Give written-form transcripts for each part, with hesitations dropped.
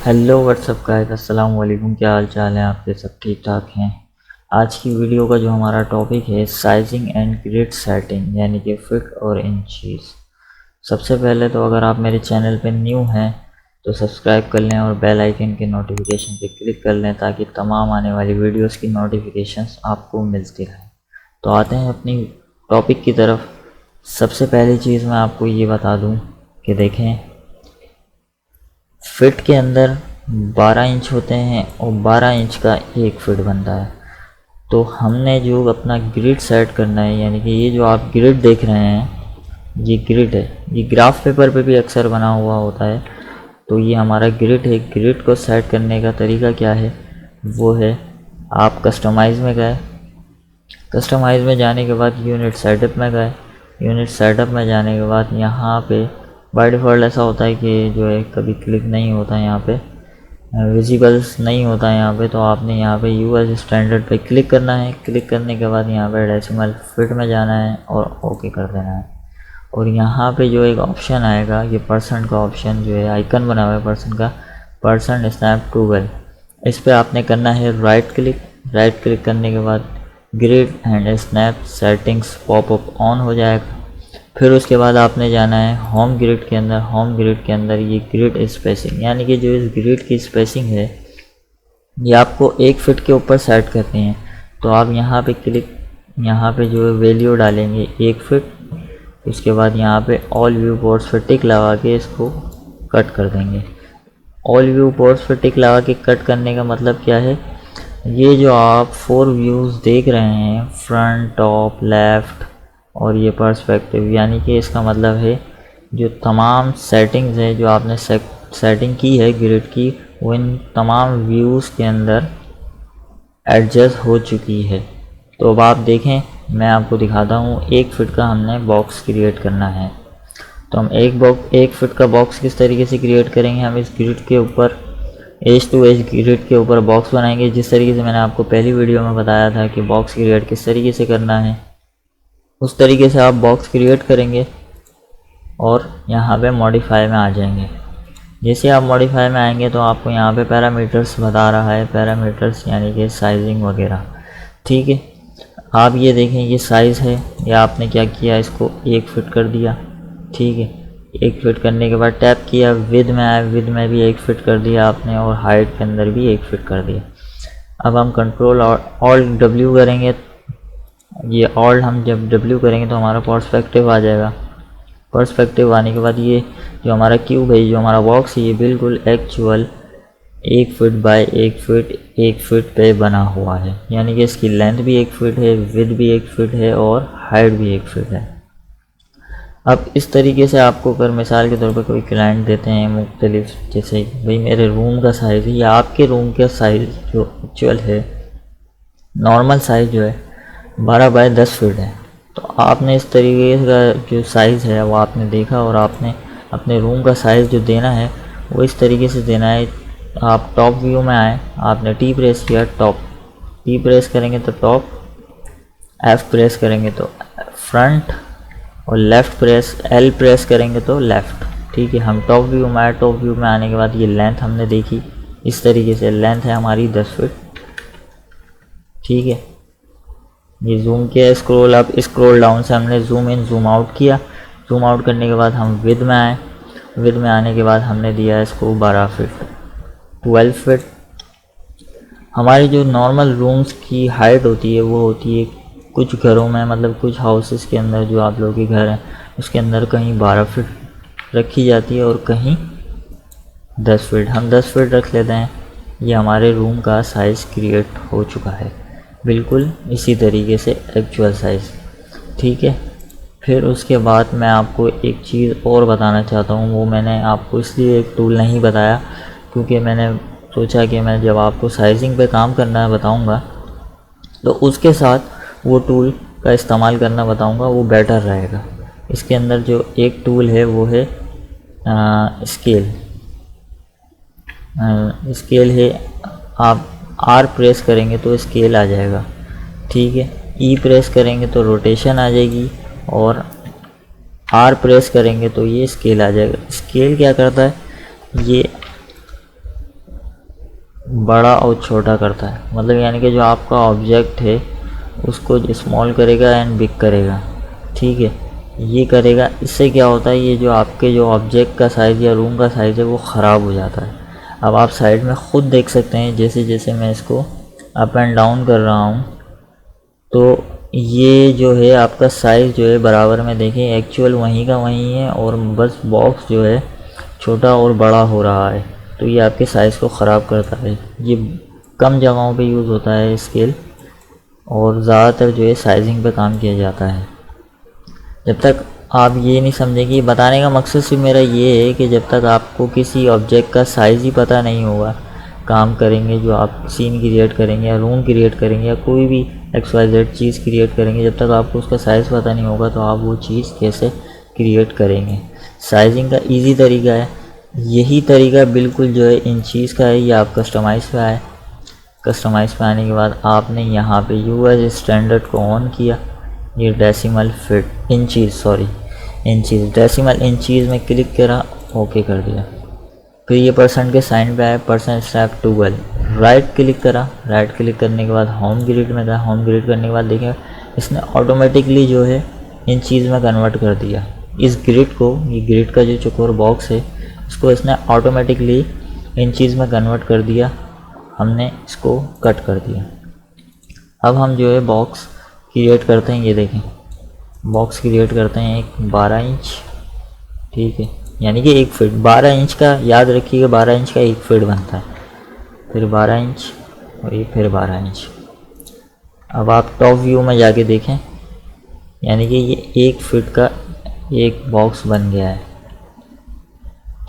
Hello what's up guys, अस्सलाम वालेकुम। क्या हाल चाल है आपके? सब ठीक ठाक हैं। आज की वीडियो का जो हमारा टॉपिक है साइजिंग एंड ग्रिड सेटिंग, यानी कि फिट और इंचीज। सबसे पहले तो अगर आप मेरे चैनल पे न्यू हैं तो सब्सक्राइब कर लें और बेल आइकन के नोटिफिकेशन पे क्लिक कर लें ताकि तमाम आने वाली वीडियोस की नोटिफिकेशंस आपको मिलती रहें। तो आते हैं अपनी टॉपिक की तरफ। सबसे पहली चीज़ मैं आपको ये बता दूँ कि देखें, फिट के अंदर 12 इंच होते हैं और 12 इंच का एक फिट बनता है। तो हमने जो अपना ग्रिड सेट करना है, यानी कि ये जो आप ग्रिड देख रहे हैं ये ग्रिड है। ये ग्राफ पेपर पे भी अक्सर बना हुआ होता है। तो ये हमारा ग्रिड है। ग्रिड को सेट करने का तरीका क्या है? वो है, आप कस्टमाइज़ में गए, कस्टमाइज़ में जाने के बाद यूनिट सेटअप में गए, यूनिट सेटअप में जाने के बाद यहाँ पे बाय डिफ़ॉल्ट ऐसा होता है कि जो है कभी क्लिक नहीं होता है, यहाँ पे विजिबल्स नहीं होता है यहाँ पे। तो आपने यहाँ पे यूएस स्टैंडर्ड पे क्लिक करना है। क्लिक करने के बाद यहाँ पे डेसिमल फिट में जाना है और ओके कर देना है। और यहाँ पे जो एक ऑप्शन आएगा, ये परसेंट का ऑप्शन जो है आइकन बना हुआ है परसेंट का, परसेंट स्नैप टू वेल, इस पर आपने करना है राइट क्लिक। राइट क्लिक करने के बाद grid and snap settings popup on हो जाएगा। फिर उसके बाद आपने जाना है होम ग्रिड के अंदर। होम ग्रिड के अंदर ये ग्रिड स्पेसिंग, यानी कि जो इस ग्रिड की स्पेसिंग है ये आपको 1 फीट के ऊपर सेट करनी है। तो आप यहाँ पे क्लिक, यहाँ पे जो है वैल्यू डालेंगे 1 फीट। उसके बाद यहाँ पे ऑल व्यू पोर्ट्स पर टिक लगा के इसको कट कर देंगे। ऑल व्यू पोर्ट्स पर टिक लगा के कट करने का मतलब क्या है? ये जो आप 4 व्यूज़ देख रहे हैं, फ्रंट, टॉप, लेफ़्ट और ये पर्सपेक्टिव, यानी कि इसका मतलब है जो तमाम सेटिंग्स है जो आपने सेटिंग की है ग्रिड की, वो इन तमाम व्यूज़ के अंदर एडजस्ट हो चुकी है। तो अब आप देखें, मैं आपको दिखाता हूँ। 1 फीट का हमने बॉक्स क्रिएट करना है। तो हम 1 फीट का बॉक्स किस तरीके से क्रिएट करेंगे? हम इस ग्रिड के ऊपर एज टू एज ग्रिड के ऊपर बॉक्स बनाएंगे, जिस तरीके से मैंने आपको पहली वीडियो में बताया था कि बॉक्स क्रिएट किस तरीके से करना है। उस तरीके से आप बॉक्स क्रिएट करेंगे और यहाँ पे मॉडिफाई में आ जाएंगे। जैसे आप मॉडिफाई में आएंगे तो आपको यहाँ पे पैरामीटर्स बता रहा है, पैरामीटर्स यानी कि साइजिंग वगैरह। ठीक है, आप ये देखें ये साइज़ है, या आपने क्या किया, इसको 1 फीट कर दिया। ठीक है, 1 फीट करने के बाद टैप किया, विद में आया, विद में भी 1 फीट कर दिया आपने, और हाइट के अंदर भी 1 फीट कर दिया। अब हम कंट्रोल ऑल्ट डब्ल्यू करेंगे। ये ऑल्ट हम जब डब्ल्यू करेंगे तो हमारा पर्सपेक्टिव आ जाएगा। पर्सपेक्टिव आने के बाद ये जो हमारा क्यूब है, जो हमारा बॉक्स है, ये बिल्कुल एक्चुअल 1 फीट बाय 1 फीट पे बना हुआ है। यानी कि इसकी लेंथ भी 1 फीट है, विड्थ भी 1 फीट है और हाइट भी 1 फीट है। अब इस तरीके से आपको अगर मिसाल के तौर पर कोई क्लाइंट देते हैं मुख्तलिफ, जैसे भाई मेरे रूम का साइज़ है या आपके रूम का साइज़ जो एक्चुअल है, नॉर्मल साइज़ जो है 12 बाय 10 फीट है। तो आपने इस तरीके का जो साइज़ है वो आपने देखा और आपने अपने रूम का साइज़ जो देना है वो इस तरीके से देना है। आप टॉप व्यू में आए, आपने टी प्रेस किया, टॉप, टी प्रेस करेंगे तो टॉप, एफ प्रेस करेंगे तो फ्रंट, और लेफ़्ट प्रेस, एल प्रेस करेंगे तो लेफ़्ट। ठीक है, हम टॉप व्यू में आए। टॉप व्यू में आने के बाद ये लेंथ हमने देखी, इस तरीके से लेंथ है हमारी 10 फीट। ठीक है, ये जूम किया, स्क्रॉल अप स्क्रॉल डाउन से हमने जूम इन जूम आउट किया। जूम आउट करने के बाद हम विद में आए। विद में आने के बाद हमने दिया इसको 12 फीट, 12 फीट। हमारी जो नॉर्मल रूम्स की हाइट होती है वो होती है कुछ घरों में, मतलब कुछ हाउसेस के अंदर जो आप लोगों के घर हैं उसके अंदर कहीं 12 फीट रखी जाती है और कहीं 10 फीट। हम 10 फीट रख लेते हैं। ये हमारे रूम का साइज़ क्रिएट हो चुका है, बिल्कुल इसी तरीके से एक्चुअल साइज़। ठीक है, फिर उसके बाद मैं आपको एक चीज़ और बताना चाहता हूँ। वो मैंने आपको इसलिए एक टूल नहीं बताया क्योंकि मैंने सोचा कि मैं जब आपको साइजिंग पे काम करना बताऊँगा तो उसके साथ वो टूल का इस्तेमाल करना बताऊँगा, वो बेटर रहेगा। इसके अंदर जो एक टूल है वो है स्केल। स्केल है, आप आर प्रेस करेंगे तो स्केल आ जाएगा। ठीक है, ई प्रेस करेंगे तो रोटेशन आ जाएगी और आर प्रेस करेंगे तो ये स्केल आ जाएगा। स्केल क्या करता है? ये बड़ा और छोटा करता है, मतलब यानी कि जो आपका ऑब्जेक्ट है उसको स्मॉल करेगा एंड बिग करेगा, ठीक है, ये करेगा। इससे क्या होता है, ये जो आपके जो ऑब्जेक्ट का साइज़ या रूम का साइज़ है वो ख़राब हो जाता है। अब आप साइड में ख़ुद देख सकते हैं, जैसे जैसे मैं इसको अप एंड डाउन कर रहा हूँ तो ये जो है आपका साइज़ जो है बराबर में देखें एक्चुअल वहीं का वहीं है, और बस बॉक्स जो है छोटा और बड़ा हो रहा है, तो ये आपके साइज़ को ख़राब करता है। ये कम जगहों पे यूज़ होता है स्केल, और ज़्यादातर जो है साइजिंग पे काम किया जाता है। जब तक आप ये नहीं समझेंगे, बताने का मकसद सिर्फ मेरा ये है कि जब तक आपको किसी ऑब्जेक्ट का साइज़ ही पता नहीं होगा, काम करेंगे जो आप सीन क्रिएट करेंगे या रूम क्रिएट करेंगे या कोई भी XYZ चीज़ क्रिएट करेंगे, जब तक आपको उसका साइज़ पता नहीं होगा तो आप वो चीज़ कैसे क्रिएट करेंगे। साइजिंग का इजी तरीका है, यही तरीका बिल्कुल जो है इन चीज़ का है। ये आप कस्टमाइज़ पे आए, कस्टमाइज़ पे आने के बाद आपने यहाँ पे US स्टैंडर्ड को ऑन किया, ये decimal fit inches decimal inches में क्लिक करा, ओके कर दिया। फिर ये परसेंट के साइन पे आए, परसेंट स्लैब 12 राइट क्लिक करा, राइट क्लिक करने के बाद होम ग्रिड में था, होम ग्रिड करने के बाद देखिए इसने ऑटोमेटिकली जो है इंचीज़ में कन्वर्ट कर दिया। इस ग्रिड को, ये ग्रिड का जो चौकोर बॉक्स है उसको इसने ऑटोमेटिकली इंचीज़ में कन्वर्ट कर दिया, हमने इसको कट कर दिया। अब हम जो है बॉक्स क्रिएट करते हैं, ये देखें बॉक्स क्रिएट करते हैं एक 12 इंच, ठीक है, यानी कि 1 फीट। 12 इंच का याद रखिएगा, 12 इंच का 1 फीट बनता है, फिर 12 इंच और ये फिर 12 इंच। अब आप टॉप व्यू में जाके देखें, यानी कि ये 1 फीट का एक बॉक्स बन गया है,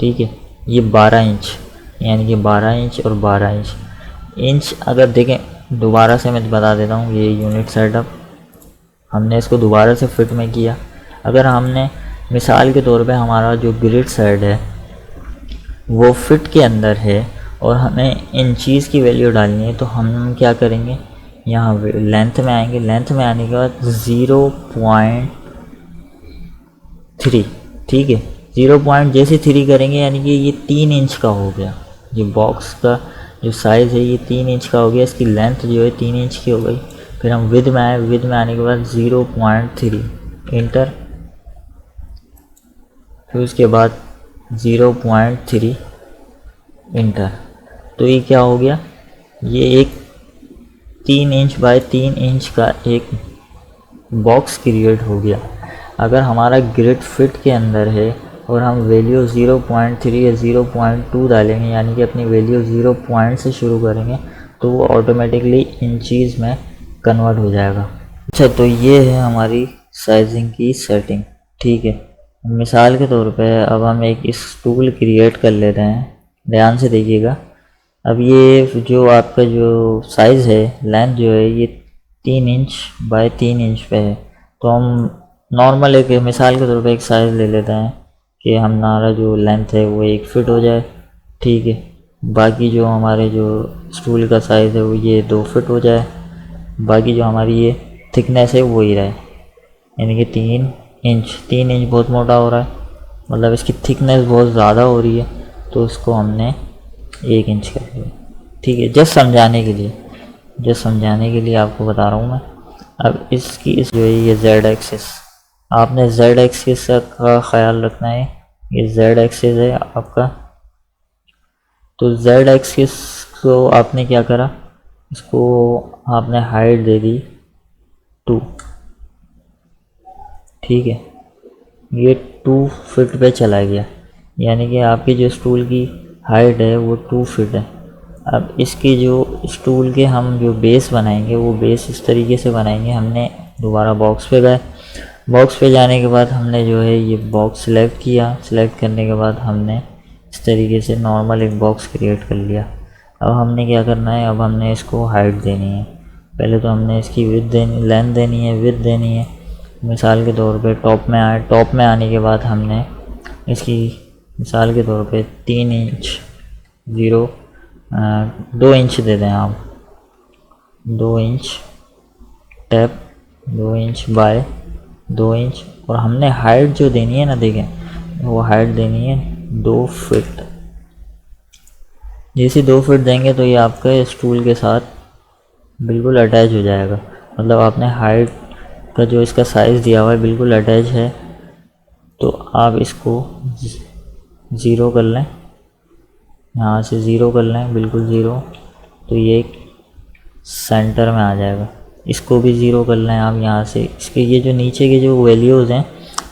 ठीक है। ये 12 इंच, यानी कि 12 इंच और 12 इंच अगर देखें, दोबारा से मैं बता देता हूँ, ये यूनिट सेटअप हमने इसको दोबारा से फिट में किया। अगर हमने मिसाल के तौर पे हमारा जो ग्रिड सेट है वो फिट के अंदर है और हमें इंचीज़ की वैल्यू डालनी है, तो हम क्या करेंगे, यहाँ लेंथ में आएंगे, लेंथ में आने के बाद 0.3, ठीक है, 0. जैसे 3 करेंगे यानी कि ये 3 इंच का हो गया। ये बॉक्स का जो साइज़ है ये 3 इंच का हो गया, इसकी लेंथ जो है 3 इंच की हो गई। फिर हम विद में आए, विद में आने के बाद 0.3 इंटर, फिर उसके बाद 0.3 इंटर, तो ये क्या हो गया, ये एक 3 इंच बाय 3 इंच का एक बॉक्स क्रिएट हो गया। अगर हमारा ग्रिड फिट के अंदर है और हम वैल्यू 0.3 या 0.2 डालेंगे, यानी कि अपनी वैल्यू 0 पॉइंट से शुरू करेंगे, तो वो ऑटोमेटिकली इंचीज़ में कन्वर्ट हो जाएगा। अच्छा, तो ये है हमारी साइजिंग की सेटिंग, ठीक है। मिसाल के तौर पे अब हम एक स्टूल क्रिएट कर लेते हैं, ध्यान से देखिएगा। अब ये जो आपका जो साइज़ है, लेंथ जो है ये 3 इंच बाय 3 इंच पे है, तो हम नॉर्मल एक मिसाल के तौर पे एक साइज़ ले लेते हैं कि हमारा जो लेंथ है वो 1 फीट हो जाए, ठीक है। बाकी जो हमारे जो स्टूल का साइज़ है वो ये 2 फीट हो जाए, बाकी जो हमारी ये थिकनेस है वो ही रहे, यानी कि 3 इंच। 3 इंच बहुत मोटा हो रहा है, मतलब इसकी थिकनेस बहुत ज़्यादा हो रही है, तो उसको हमने 1 इंच कर दिया, ठीक है। जस्ट समझाने के लिए आपको बता रहा हूँ मैं। अब इसकी जो है ये जेड एक्सिस, आपने जेड एक्सिस का ख्याल रखना है, ये जेड एक्सिस है आपका। तो जेड एक्सिस को आपने क्या करा, इसको आपने हाइट दे दी 2, ठीक है, ये 2 फीट पे चला गया, यानी कि आपकी जो स्टूल की हाइट है वो 2 फीट है। अब इसकी जो स्टूल के हम जो बेस बनाएंगे वो बेस इस तरीके से बनाएंगे, हमने दोबारा बॉक्स पे गए, बॉक्स पे जाने के बाद हमने जो है ये बॉक्स सेलेक्ट किया, सेलेक्ट करने के बाद हमने इस तरीके से नॉर्मल एक बॉक्स क्रिएट कर लिया। अब हमने क्या करना है, अब हमने इसको हाइट देनी है, पहले तो हमने इसकी विड्थ देनी, लेंथ देनी है, विड्थ देनी है। मिसाल के तौर पे टॉप में आए, टॉप में आने के बाद हमने इसकी मिसाल के तौर पे 3 इंच 2 इंच दे दें आप, 2 inch tap 2 inch by 2 inch, और हमने हाइट जो देनी है ना, देखें वो हाइट देनी है 2 फीट, जैसे 2 फीट देंगे तो ये आपका स्टूल के साथ बिल्कुल अटैच हो जाएगा। मतलब आपने हाइट का जो इसका साइज़ दिया हुआ है बिल्कुल अटैच है। तो आप इसको 0 कर लें, यहाँ से 0 कर लें, बिल्कुल 0। तो ये सेंटर में आ जाएगा। इसको भी 0 कर लें आप यहाँ से। इसके ये जो नीचे के जो वैल्यूज़ हैं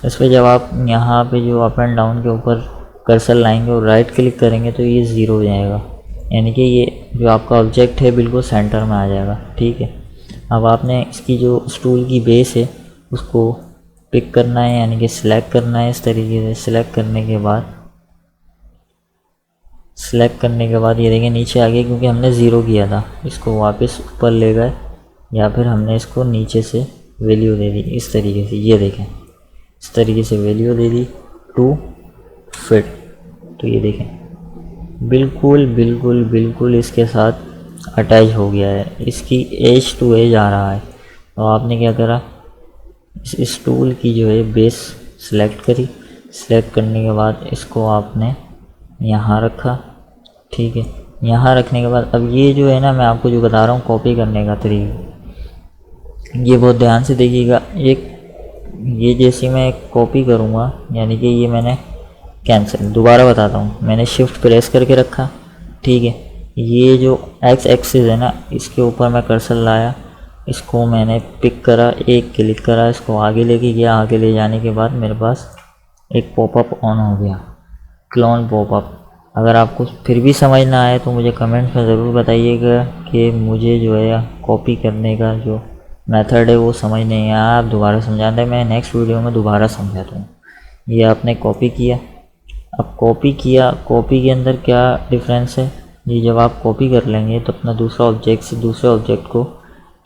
इस पर जब आप यहाँ पे जो अप एंड डाउन के ऊपर कर्सर लाएंगे और राइट क्लिक करेंगे तो ये 0 हो जाएगा, यानी कि ये जो आपका ऑब्जेक्ट है बिल्कुल सेंटर में आ जाएगा। ठीक है, अब आपने इसकी जो स्टूल की बेस है उसको पिक करना है, यानी कि सिलेक्ट करना है। इस तरीके से सिलेक्ट करने के बाद ये देखिए नीचे आ गया, क्योंकि हमने 0 किया था। इसको वापस ऊपर ले गए या फिर हमने इसको नीचे से वैल्यू दे दी इस तरीके से। ये देखें इस तरीके से वैल्यू दे दी 2 फीट। तो ये देखें बिल्कुल बिल्कुल बिल्कुल इसके साथ अटैच हो गया है, इसकी एज टू एज आ रहा है। तो आपने क्या करा, इस स्टूल की जो है बेस सिलेक्ट करी। सिलेक्ट करने के बाद इसको आपने यहाँ रखा। ठीक है, यहाँ रखने के बाद अब ये जो है ना, मैं आपको जो बता रहा हूँ कॉपी करने का तरीका, ये बहुत ध्यान से देखिएगा। ये जैसे मैं कॉपी करूँगा, यानी कि ये मैंने कैंसिल, दोबारा बताता हूँ, मैंने शिफ्ट प्रेस करके रखा। ठीक है, ये जो एक्स एक्सिस है ना, इसके ऊपर मैं कर्सर लाया, इसको मैंने पिक करा, एक क्लिक करा, इसको आगे लेके गया। आगे ले जाने के बाद मेरे पास एक पॉपअप ऑन हो गया, क्लोन पॉपअप। अगर आपको फिर भी समझ ना आए तो मुझे कमेंट में ज़रूर बताइएगा कि मुझे जो है कॉपी करने का जो मेथड है वो समझ नहीं आया, आप दोबारा समझा दें, मैं नेक्स्ट वीडियो में दोबारा समझाता हूँ। ये आपने कॉपी किया। अब कॉपी किया, कॉपी के अंदर क्या डिफरेंस है, ये जब आप कॉपी कर लेंगे तो अपना दूसरा ऑब्जेक्ट से दूसरे ऑब्जेक्ट को,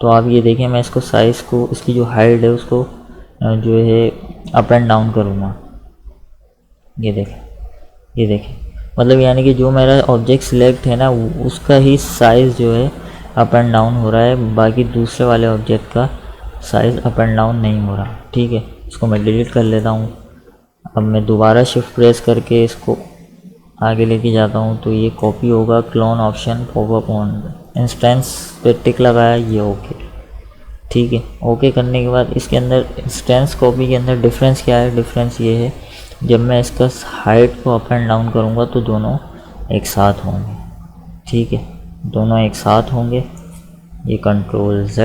तो आप ये देखें मैं इसको साइज़ को, इसकी जो हाइट है उसको जो है अप एंड डाउन करूँगा। ये देखें मतलब यानी कि जो मेरा ऑब्जेक्ट सिलेक्ट है ना उसका ही साइज़ जो है अप एंड डाउन हो रहा है, बाकी दूसरे वाले ऑब्जेक्ट का साइज़ अप एंड डाउन नहीं हो रहा। ठीक है, इसको मैं डिलीट कर लेता हूँ। अब मैं दोबारा शिफ्ट प्रेस करके इसको आगे लेके जाता हूँ तो ये कॉपी होगा, clone option popup on, instance पे टिक लगाया, ये ओके। ठीक है, ओके करने के बाद इसके अंदर इंस्टेंस कॉपी के अंदर डिफरेंस क्या है, डिफरेंस ये है जब मैं इसका हाइट को अप एंड डाउन करूँगा तो दोनों एक साथ होंगे। ठीक है, दोनों एक साथ होंगे। ये कंट्रोल Z,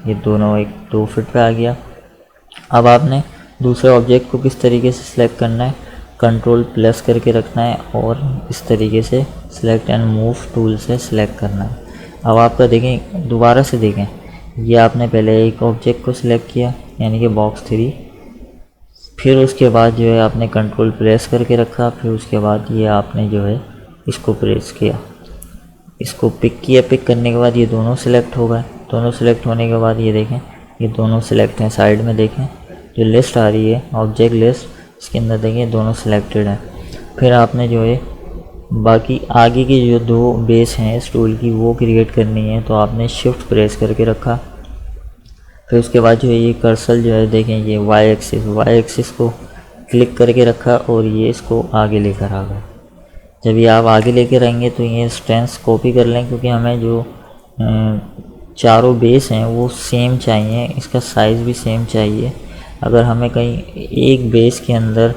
ये दोनों एक 2 फीट पे आ गया। अब आपने दूसरे ऑब्जेक्ट को किस तरीके से सिलेक्ट करना है, कंट्रोल प्लस करके रखना है और इस तरीके से सिलेक्ट एंड मूव टूल से सिलेक्ट करना है। अब आपका देखें, दोबारा से देखें, ये आपने पहले एक ऑब्जेक्ट को सिलेक्ट किया यानी कि बॉक्स 3, फिर उसके बाद जो है आपने कंट्रोल प्रेस करके रखा, फिर उसके बाद ये आपने जो है इसको प्रेस किया, इसको पिक किया। पिक करने के बाद ये दोनों सिलेक्ट हो गए। दोनों सिलेक्ट होने के बाद ये देखें ये दोनों सिलेक्ट हैं। साइड में देखें जो लिस्ट आ रही है ऑब्जेक्ट लिस्ट, इसके अंदर देखें दोनों सिलेक्टेड हैं। फिर आपने जो है बाकी आगे की जो 2 बेस हैं स्टूल की वो क्रिएट करनी है, तो आपने शिफ्ट प्रेस करके रखा। फिर उसके बाद जो है ये कर्सर जो है देखें ये वाई एक्सिस को क्लिक करके रखा और ये इसको आगे लेकर आ गए। जब ये आप आगे लेकर आएंगे तो ये स्ट्रेंथ कॉपी कर लें, क्योंकि हमें जो चारों बेस हैं वो सेम चाहिए, इसका साइज़ भी सेम चाहिए। अगर हमें कहीं एक बेस के अंदर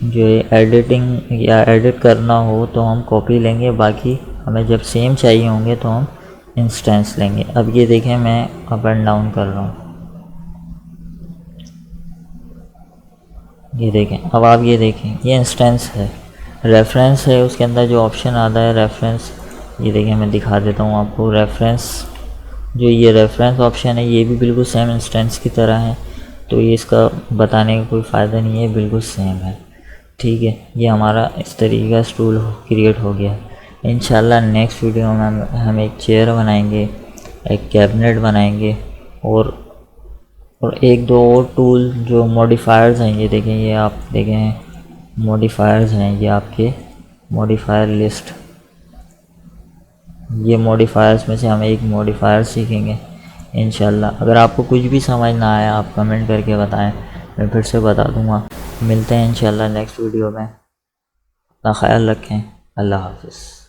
जो है एडिटिंग या एडिट करना हो तो हम कॉपी लेंगे, बाकी हमें जब सेम चाहिए होंगे तो हम इंस्टेंस लेंगे। अब ये देखें मैं अप एंड डाउन कर रहा हूँ, ये देखें। अब आप ये देखें ये इंस्टेंस है, रेफरेंस है, उसके अंदर जो ऑप्शन आता है रेफरेंस, ये देखें मैं दिखा देता हूँ आपको। रेफरेंस जो ये रेफरेंस ऑप्शन है ये भी बिल्कुल सेम इंस्टेंस की तरह है, तो ये इसका बताने का कोई फ़ायदा नहीं है, बिल्कुल सेम है। ठीक है, ये हमारा इस तरीके का स्टूल क्रिएट हो गया। इंशाल्लाह नेक्स्ट वीडियो में हम एक चेयर बनाएंगे, एक कैबिनेट बनाएंगे और एक दो और टूल जो मॉडिफायर्स हैं, ये देखें, ये आप देखें मॉडिफायर्स हैं, ये आपके मॉडिफायर लिस्ट, ये मॉडिफायर्स में से हम एक मॉडिफायर सीखेंगे इंशाल्लाह। अगर आपको कुछ भी समझ ना आया आप कमेंट करके बताएं, मैं फिर से बता दूंगा। मिलते हैं इंशाल्लाह नेक्स्ट वीडियो में, अपना ख्याल रखें, अल्लाह हाफ़िज़।